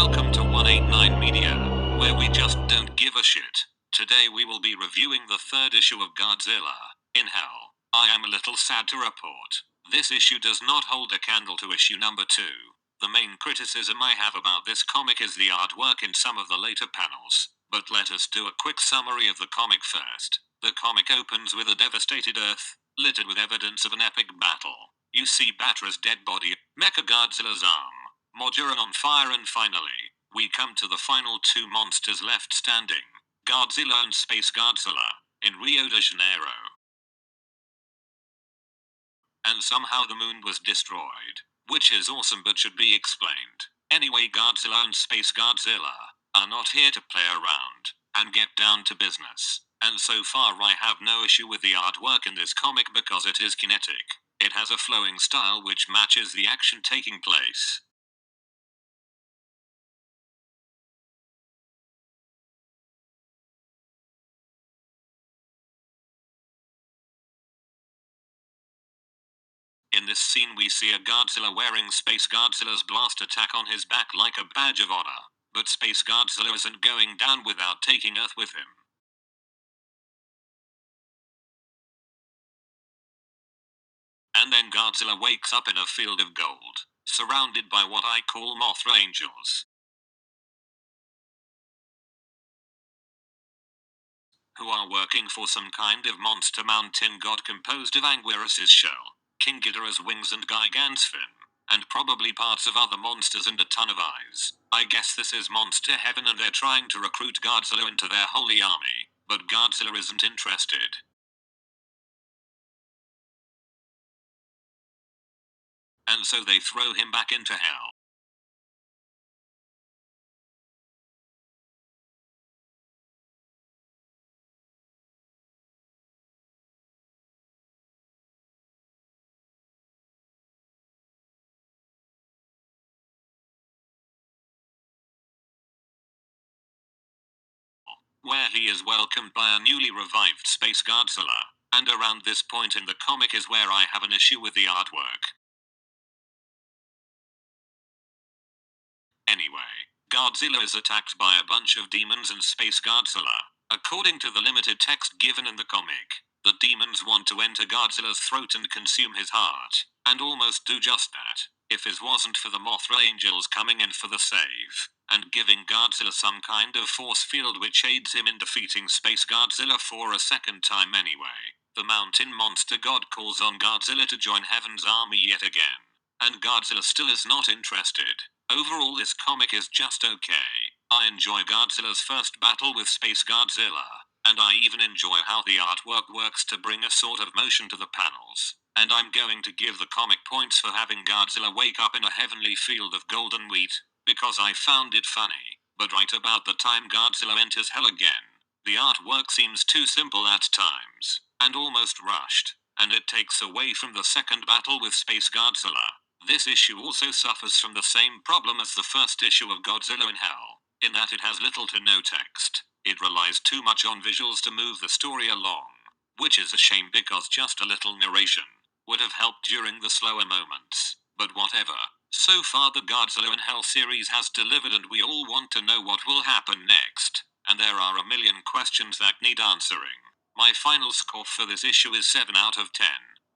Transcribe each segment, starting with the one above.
welcome to 189 Media, where we just don't give a shit. Today we will be reviewing the third issue of Godzilla in Hell. I am a little sad to report. This issue does not hold a candle to issue number 2. The main criticism I have about this comic is the artwork in some of the later panels. But let us do a quick summary of the comic first. The comic opens with a devastated Earth, littered with evidence of an epic battle. You see Battra's dead body, MeckaGodzilla's arm, Mogera on fire, and finally, we come to the final two monsters left standing, Godzilla and Space Godzilla, in Rio de Janeiro. And somehow the moon was destroyed, which is awesome but should be explained. Anyway, Godzilla and Space Godzilla are not here to play around and get down to business. And so far I have no issue with the artwork in this comic because it is kinetic. It has a flowing style which matches the action taking place. In this scene we see a Godzilla wearing Space Godzilla's blast attack on his back like a badge of honor. But Space Godzilla isn't going down without taking Earth with him. And then Godzilla wakes up in a field of gold, surrounded by what I call Mothra angels, who are working for some kind of monster mountain god composed of Anguirus's shell, King Ghidorah's wings and Gigan's fin, and probably parts of other monsters and a ton of eyes. I guess this is monster heaven and they're trying to recruit Godzilla into their holy army, but Godzilla isn't interested. And so they throw him back into hell. Where he is welcomed by a newly revived Space Godzilla, and around this point in the comic is where I have an issue with the artwork. Anyway, Godzilla is attacked by a bunch of demons and Space Godzilla. According to the limited text given in the comic, the demons want to enter Godzilla's throat and consume his heart, and almost do just that, if it wasn't for the Mothra angels coming in for the save, and giving Godzilla some kind of force field which aids him in defeating Space Godzilla for a second time anyway. The mountain monster god calls on Godzilla to join Heaven's army yet again, and Godzilla still is not interested. Overall this comic is just okay. I enjoy Godzilla's first battle with Space Godzilla, and I even enjoy how the artwork works to bring a sort of motion to the panels. And I'm going to give the comic points for having Godzilla wake up in a heavenly field of golden wheat, because I found it funny. But right about the time Godzilla enters hell again, the artwork seems too simple at times, and almost rushed, and it takes away from the second battle with Space Godzilla. This issue also suffers from the same problem as the first issue of Godzilla in Hell, in that it has little to no text. It relies too much on visuals to move the story along, which is a shame because just a little narration would have helped during the slower moments. But whatever. So far the Godzilla in Hell series has delivered and we all want to know what will happen next. And there are a million questions that need answering. My final score for this issue is 7 out of 10.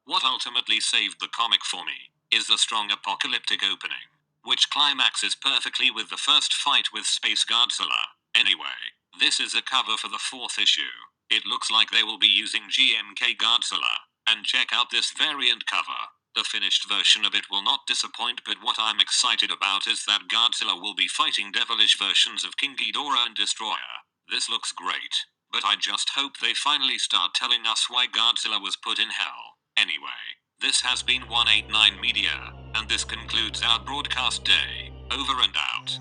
What ultimately saved the comic for me is the strong apocalyptic opening, which climaxes perfectly with the first fight with Space Godzilla. Anyway, this is a cover for the 4th issue. It looks like they will be using MeckaGodzilla. And check out this variant cover. The finished version of it will not disappoint, but what I'm excited about is that Godzilla will be fighting devilish versions of King Ghidorah and Destroyer. This looks great, but I just hope they finally start telling us why Godzilla was put in hell. Anyway, this has been 189 Media, and this concludes our broadcast day. Over and out.